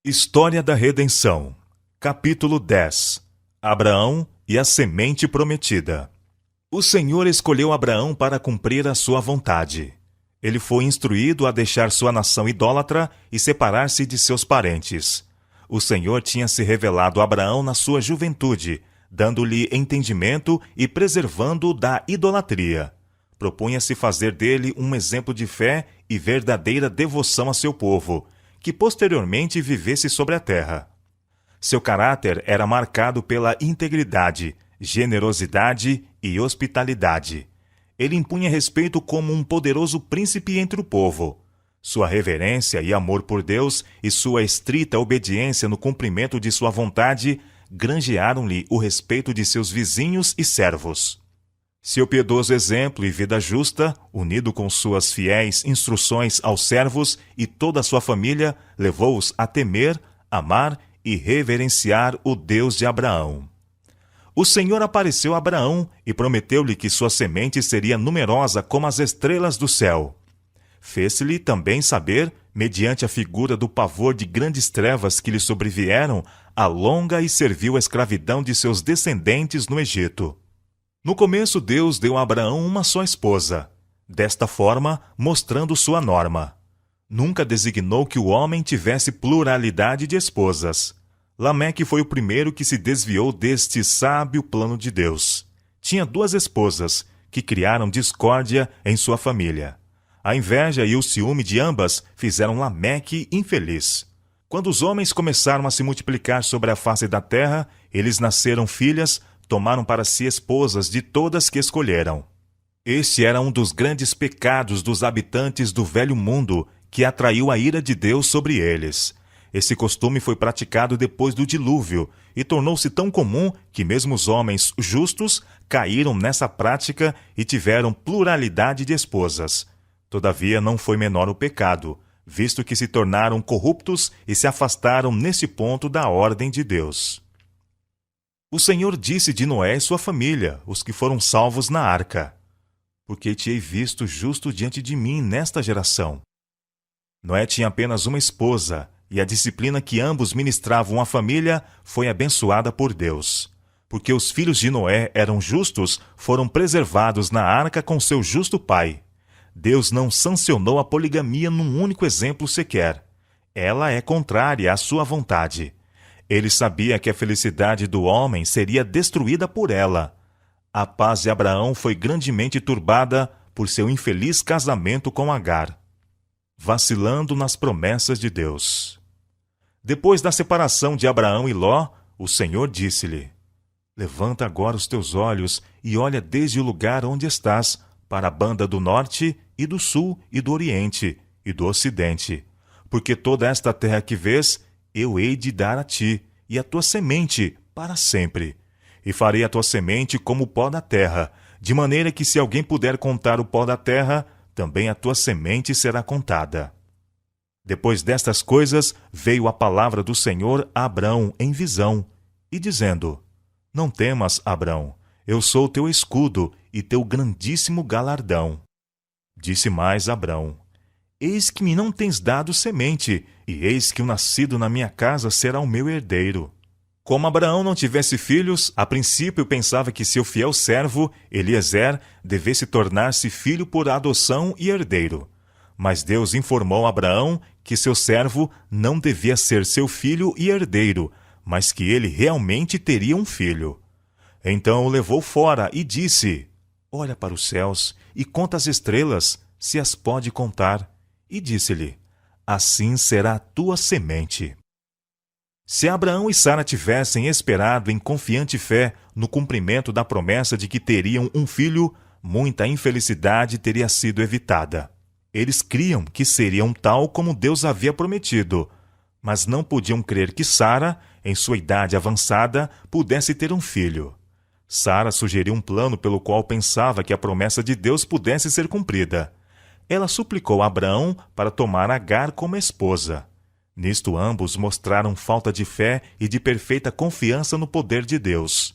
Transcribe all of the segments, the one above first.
História da Redenção, capítulo 10. Abraão e a semente prometida. O Senhor escolheu Abraão para cumprir a sua vontade. Ele foi instruído a deixar sua nação idólatra e separar-se de seus parentes. O Senhor tinha se revelado a Abraão na sua juventude, dando-lhe entendimento e preservando-o da idolatria. Propunha-se fazer dele um exemplo de fé e verdadeira devoção a seu povo, que posteriormente vivesse sobre a terra. Seu caráter era marcado pela integridade, generosidade e hospitalidade. Ele impunha respeito como um poderoso príncipe entre o povo. Sua reverência e amor por Deus e sua estrita obediência no cumprimento de sua vontade granjearam-lhe o respeito de seus vizinhos e servos. Seu piedoso exemplo e vida justa, unido com suas fiéis instruções aos servos e toda a sua família, levou-os a temer, amar e reverenciar o Deus de Abraão. O Senhor apareceu a Abraão e prometeu-lhe que sua semente seria numerosa como as estrelas do céu. Fez-lhe também saber, mediante a figura do pavor de grandes trevas que lhe sobrevieram, a longa e servil escravidão de seus descendentes no Egito. No começo, Deus deu a Abraão uma só esposa, desta forma, mostrando sua norma. Nunca designou que o homem tivesse pluralidade de esposas. Lameque foi o primeiro que se desviou deste sábio plano de Deus. Tinha 2 esposas, que criaram discórdia em sua família. A inveja e o ciúme de ambas fizeram Lameque infeliz. Quando os homens começaram a se multiplicar sobre a face da terra, eles nasceram filhas, tomaram para si esposas de todas que escolheram. Este era um dos grandes pecados dos habitantes do velho mundo, que atraiu a ira de Deus sobre eles. Esse costume foi praticado depois do dilúvio e tornou-se tão comum que mesmo os homens justos caíram nessa prática e tiveram pluralidade de esposas. Todavia não foi menor o pecado, visto que se tornaram corruptos e se afastaram nesse ponto da ordem de Deus. O Senhor disse de Noé e sua família, os que foram salvos na arca: porque te hei visto justo diante de mim nesta geração. Noé tinha apenas uma esposa, e a disciplina que ambos ministravam à família foi abençoada por Deus. Porque os filhos de Noé eram justos, foram preservados na arca com seu justo pai. Deus não sancionou a poligamia num único exemplo sequer. Ela é contrária à sua vontade. Ele sabia que a felicidade do homem seria destruída por ela. A paz de Abraão foi grandemente turbada por seu infeliz casamento com Agar, vacilando nas promessas de Deus. Depois da separação de Abraão e Ló, o Senhor disse-lhe: levanta agora os teus olhos e olha desde o lugar onde estás, para a banda do norte e do sul e do oriente e do ocidente, porque toda esta terra que vês, eu hei de dar a ti, e a tua semente, para sempre. E farei a tua semente como o pó da terra, de maneira que se alguém puder contar o pó da terra, também a tua semente será contada. Depois destas coisas, veio a palavra do Senhor a Abrão em visão, e dizendo: não temas, Abrão, eu sou teu escudo e teu grandíssimo galardão. Disse mais Abrão: eis que me não tens dado semente, e eis que o nascido na minha casa será o meu herdeiro. Como Abraão não tivesse filhos, a princípio pensava que seu fiel servo, Eliezer, devesse tornar-se filho por adoção e herdeiro. Mas Deus informou a Abraão que seu servo não devia ser seu filho e herdeiro, mas que ele realmente teria um filho. Então o levou fora e disse: olha para os céus e conta as estrelas, se as pode contar. E disse-lhe: assim será a tua semente. Se Abraão e Sara tivessem esperado em confiante fé no cumprimento da promessa de que teriam um filho, muita infelicidade teria sido evitada. Eles criam que seriam tal como Deus havia prometido, mas não podiam crer que Sara, em sua idade avançada, pudesse ter um filho. Sara sugeriu um plano pelo qual pensava que a promessa de Deus pudesse ser cumprida. Ela suplicou a Abraão para tomar Agar como esposa. Nisto ambos mostraram falta de fé e de perfeita confiança no poder de Deus.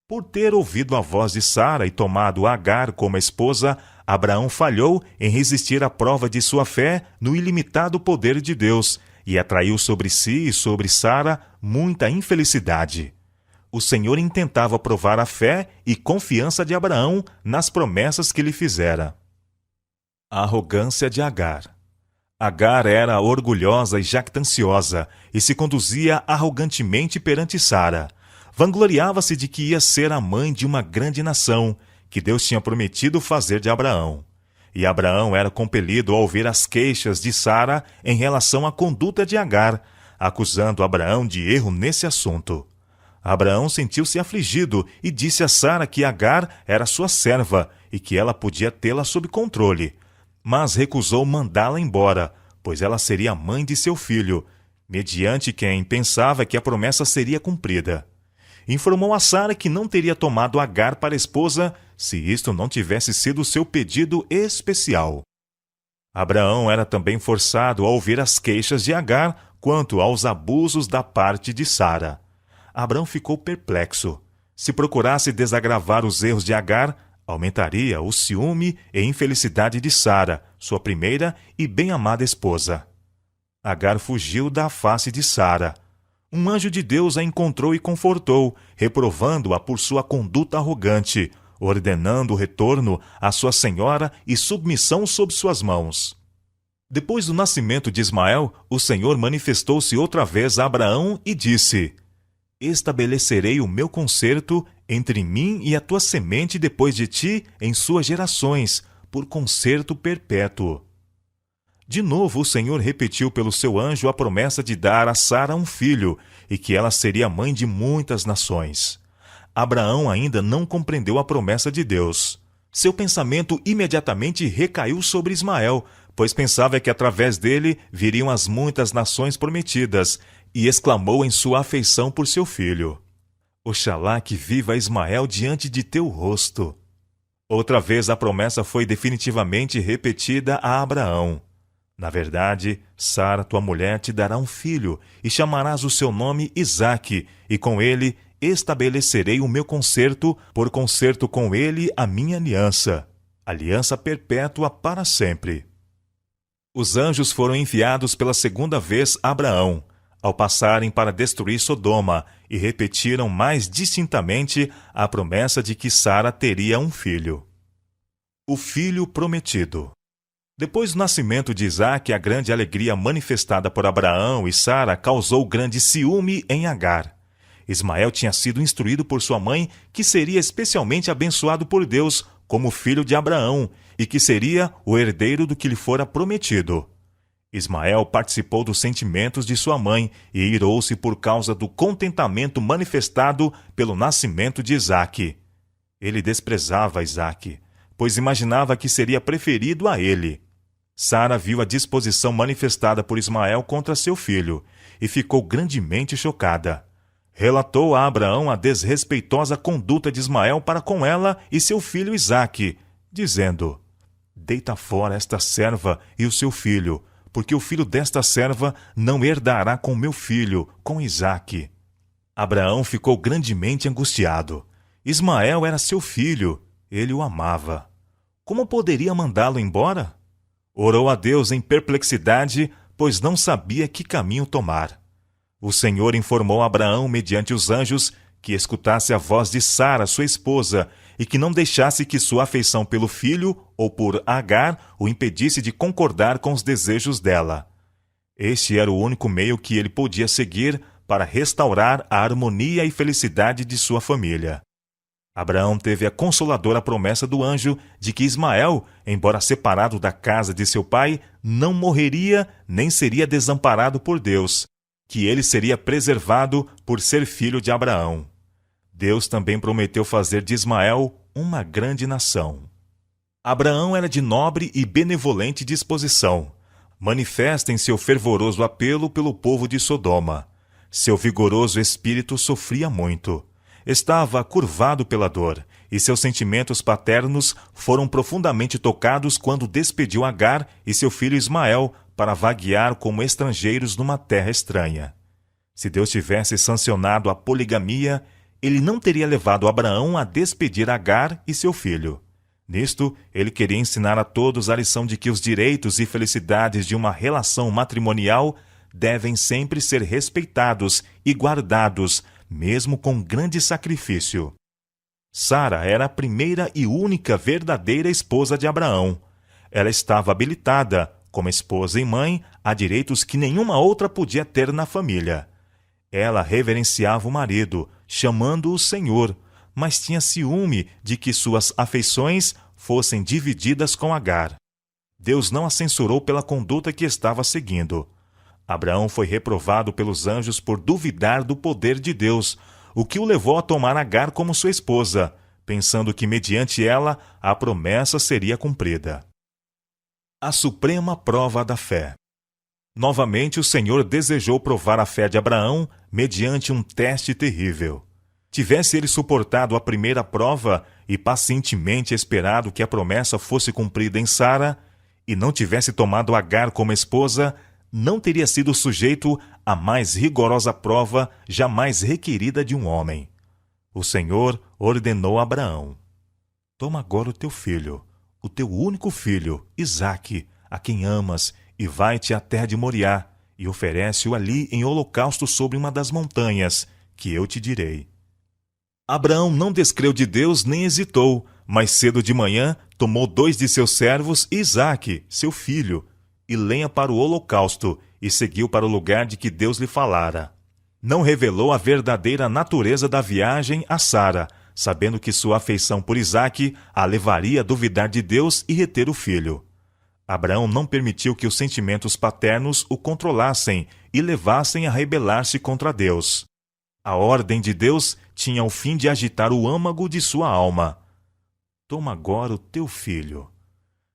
Por ter ouvido a voz de Sara e tomado Agar como esposa, Abraão falhou em resistir à prova de sua fé no ilimitado poder de Deus e atraiu sobre si e sobre Sara muita infelicidade. O Senhor intentava provar a fé e confiança de Abraão nas promessas que lhe fizera. A arrogância de Agar. Agar era orgulhosa e jactanciosa e se conduzia arrogantemente perante Sara. Vangloriava-se de que ia ser a mãe de uma grande nação, que Deus tinha prometido fazer de Abraão. E Abraão era compelido a ouvir as queixas de Sara em relação à conduta de Agar, acusando Abraão de erro nesse assunto. Abraão sentiu-se afligido e disse a Sara que Agar era sua serva e que ela podia tê-la sob controle, mas recusou mandá-la embora, pois ela seria a mãe de seu filho, mediante quem pensava que a promessa seria cumprida. Informou a Sara que não teria tomado Agar para esposa se isto não tivesse sido seu pedido especial. Abraão era também forçado a ouvir as queixas de Agar quanto aos abusos da parte de Sara. Abraão ficou perplexo. Se procurasse desagravar os erros de Agar, aumentaria o ciúme e infelicidade de Sara, sua primeira e bem-amada esposa. Agar fugiu da face de Sara. Um anjo de Deus a encontrou e confortou, reprovando-a por sua conduta arrogante, ordenando o retorno à sua senhora e submissão sob suas mãos. Depois do nascimento de Ismael, o Senhor manifestou-se outra vez a Abraão e disse: estabelecerei o meu concerto entre mim e a tua semente depois de ti em suas gerações, por concerto perpétuo. De novo o Senhor repetiu pelo seu anjo a promessa de dar a Sara um filho, e que ela seria mãe de muitas nações. Abraão ainda não compreendeu a promessa de Deus. Seu pensamento imediatamente recaiu sobre Ismael, pois pensava que através dele viriam as muitas nações prometidas, e exclamou em sua afeição por seu filho: Oxalá que viva Ismael diante de teu rosto. Outra vez a promessa foi definitivamente repetida a Abraão. Na verdade, Sara, tua mulher, te dará um filho, e chamarás o seu nome Isaque, e com ele estabelecerei o meu concerto, por concerto com ele a minha aliança, aliança perpétua para sempre. Os anjos foram enviados pela segunda vez a Abraão, ao passarem para destruir Sodoma, e repetiram mais distintamente a promessa de que Sara teria um filho. O filho prometido. Depois do nascimento de Isaque, a grande alegria manifestada por Abraão e Sara causou grande ciúme em Agar. Ismael tinha sido instruído por sua mãe que seria especialmente abençoado por Deus como filho de Abraão e que seria o herdeiro do que lhe fora prometido. Ismael participou dos sentimentos de sua mãe e irou-se por causa do contentamento manifestado pelo nascimento de Isaque. Ele desprezava Isaque, pois imaginava que seria preferido a ele. Sara viu a disposição manifestada por Ismael contra seu filho e ficou grandemente chocada. Relatou a Abraão a desrespeitosa conduta de Ismael para com ela e seu filho Isaque, dizendo: Deita fora esta serva e o seu filho, porque o filho desta serva não herdará com meu filho, com Isaque. Abraão ficou grandemente angustiado. Ismael era seu filho, ele o amava. Como poderia mandá-lo embora? Orou a Deus em perplexidade, pois não sabia que caminho tomar. O Senhor informou a Abraão, mediante os anjos, que escutasse a voz de Sara, sua esposa, e que não deixasse que sua afeição pelo filho ou por Agar o impedisse de concordar com os desejos dela. Este era o único meio que ele podia seguir para restaurar a harmonia e felicidade de sua família. Abraão teve a consoladora promessa do anjo de que Ismael, embora separado da casa de seu pai, não morreria nem seria desamparado por Deus, que ele seria preservado por ser filho de Abraão. Deus também prometeu fazer de Ismael uma grande nação. Abraão era de nobre e benevolente disposição, manifesta em seu fervoroso apelo pelo povo de Sodoma. Seu vigoroso espírito sofria muito. Estava curvado pela dor, e seus sentimentos paternos foram profundamente tocados quando despediu Agar e seu filho Ismael para vaguear como estrangeiros numa terra estranha. Se Deus tivesse sancionado a poligamia, ele não teria levado Abraão a despedir Agar e seu filho. Nisto, ele queria ensinar a todos a lição de que os direitos e felicidades de uma relação matrimonial devem sempre ser respeitados e guardados, mesmo com grande sacrifício. Sara era a primeira e única verdadeira esposa de Abraão. Ela estava habilitada, como esposa e mãe, a direitos que nenhuma outra podia ter na família. Ela reverenciava o marido, chamando-o Senhor, mas tinha ciúme de que suas afeições fossem divididas com Agar. Deus não a censurou pela conduta que estava seguindo. Abraão foi reprovado pelos anjos por duvidar do poder de Deus, o que o levou a tomar Agar como sua esposa, pensando que mediante ela a promessa seria cumprida. A suprema prova da fé. Novamente o Senhor desejou provar a fé de Abraão mediante um teste terrível. Tivesse ele suportado a primeira prova e pacientemente esperado que a promessa fosse cumprida em Sara, e não tivesse tomado Agar como esposa, não teria sido sujeito à mais rigorosa prova jamais requerida de um homem. O Senhor ordenou a Abraão: toma agora o teu filho, o teu único filho, Isaque, a quem amas, e vai-te à terra de Moriá, e oferece-o ali em holocausto sobre uma das montanhas, que eu te direi. Abraão não descreu de Deus nem hesitou, mas cedo de manhã tomou 2 de seus servos e Isaque, seu filho, e lenha para o holocausto, e seguiu para o lugar de que Deus lhe falara. Não revelou a verdadeira natureza da viagem a Sara, sabendo que sua afeição por Isaque a levaria a duvidar de Deus e reter o filho. Abraão não permitiu que os sentimentos paternos o controlassem e levassem a rebelar-se contra Deus. A ordem de Deus tinha o fim de agitar o âmago de sua alma. Toma agora o teu filho.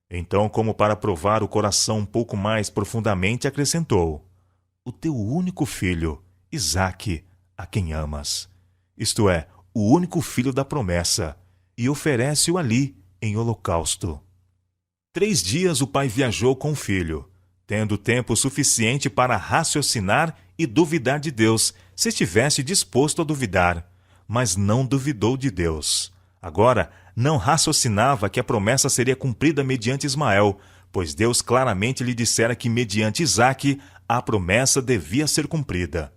Então, como para provar o coração um pouco mais profundamente, acrescentou: o teu único filho, Isaque, a quem amas. Isto é, o único filho da promessa, e oferece-o ali em holocausto. 3 dias o pai viajou com o filho, tendo tempo suficiente para raciocinar e duvidar de Deus, se estivesse disposto a duvidar, mas não duvidou de Deus. Agora, não raciocinava que a promessa seria cumprida mediante Ismael, pois Deus claramente lhe dissera que mediante Isaque a promessa devia ser cumprida.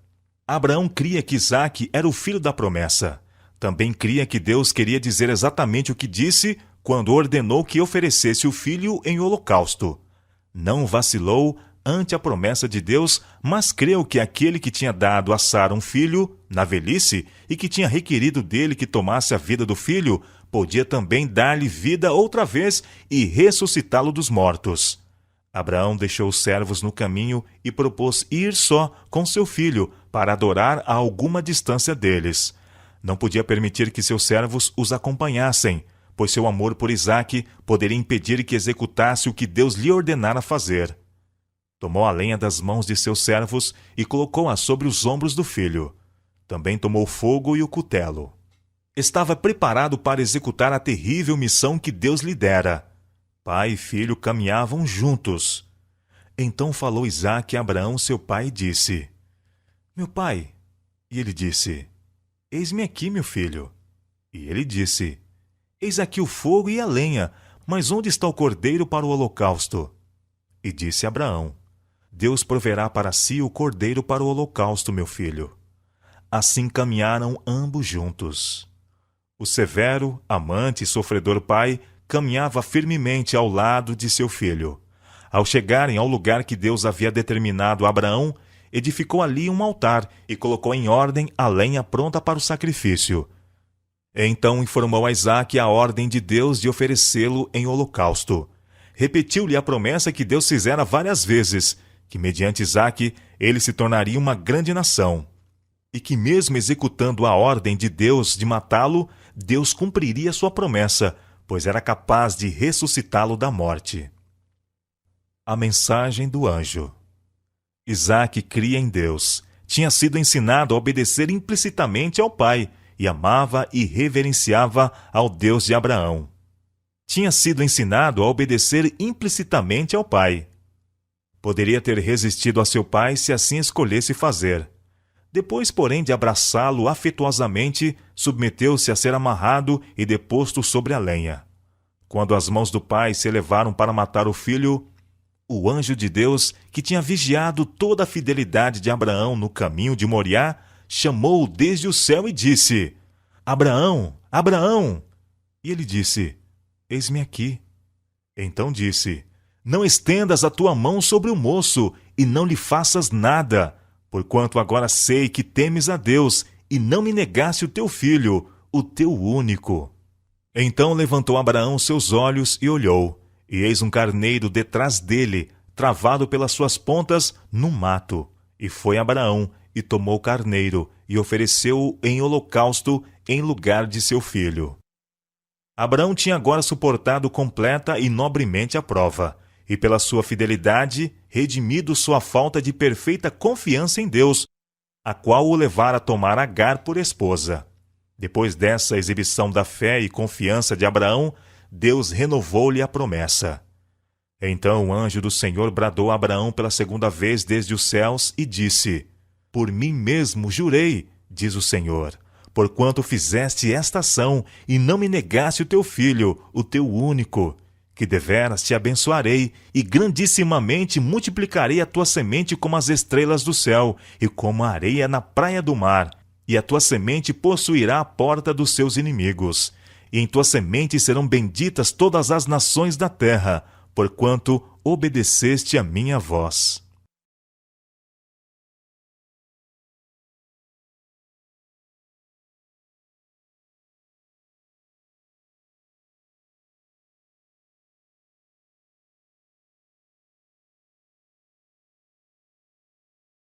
Abraão cria que Isaque era o filho da promessa. Também cria que Deus queria dizer exatamente o que disse quando ordenou que oferecesse o filho em holocausto. Não vacilou ante a promessa de Deus, mas creu que aquele que tinha dado a Sara um filho, na velhice, e que tinha requerido dele que tomasse a vida do filho, podia também dar-lhe vida outra vez e ressuscitá-lo dos mortos. Abraão deixou os servos no caminho e propôs ir só com seu filho para adorar a alguma distância deles. Não podia permitir que seus servos os acompanhassem, pois seu amor por Isaque poderia impedir que executasse o que Deus lhe ordenara fazer. Tomou a lenha das mãos de seus servos e colocou-a sobre os ombros do filho. Também tomou o fogo e o cutelo. Estava preparado para executar a terrível missão que Deus lhe dera. Pai e filho caminhavam juntos. Então falou Isaque a Abraão, seu pai, e disse: Meu pai. E ele disse: Eis-me aqui, meu filho. E ele disse: Eis aqui o fogo e a lenha, mas onde está o cordeiro para o holocausto? E disse Abraão: Deus proverá para si o cordeiro para o holocausto, meu filho. Assim caminharam ambos juntos. O severo, amante e sofredor pai caminhava firmemente ao lado de seu filho. Ao chegarem ao lugar que Deus havia determinado a Abraão, edificou ali um altar e colocou em ordem a lenha pronta para o sacrifício. Então informou a Isaque a ordem de Deus de oferecê-lo em holocausto. Repetiu-lhe a promessa que Deus fizera várias vezes, que mediante Isaque ele se tornaria uma grande nação, e que mesmo executando a ordem de Deus de matá-lo, Deus cumpriria sua promessa, pois era capaz de ressuscitá-lo da morte. A mensagem do anjo. Isaque cria em Deus. Tinha sido ensinado a obedecer implicitamente ao pai, e amava e reverenciava ao Deus de Abraão. Tinha sido ensinado a obedecer implicitamente ao pai. Poderia ter resistido a seu pai se assim escolhesse fazer. Depois, porém, de abraçá-lo afetuosamente, submeteu-se a ser amarrado e deposto sobre a lenha. Quando as mãos do pai se elevaram para matar o filho o anjo de Deus, que tinha vigiado toda a fidelidade de Abraão no caminho de Moriá, chamou-o desde o céu e disse: Abraão, Abraão! E ele disse: Eis-me aqui. Então disse: Não estendas a tua mão sobre o moço, e não lhe faças nada, porquanto agora sei que temes a Deus, e não me negaste o teu filho, o teu único. Então levantou Abraão seus olhos e olhou, e eis um carneiro detrás dele, travado pelas suas pontas, no mato. E foi Abraão, e tomou o carneiro, e ofereceu-o em holocausto, em lugar de seu filho. Abraão tinha agora suportado completa e nobremente a prova, e pela sua fidelidade, redimido sua falta de perfeita confiança em Deus, a qual o levara a tomar Agar por esposa. Depois dessa exibição da fé e confiança de Abraão, Deus renovou-lhe a promessa. Então o anjo do Senhor bradou a Abraão pela segunda vez desde os céus e disse: Por mim mesmo jurei, diz o Senhor, porquanto fizeste esta ação e não me negaste o teu filho, o teu único, que deveras te abençoarei e grandissimamente multiplicarei a tua semente como as estrelas do céu e como a areia na praia do mar, e a tua semente possuirá a porta dos seus inimigos. E em tua semente serão benditas todas as nações da terra, porquanto obedeceste a minha voz.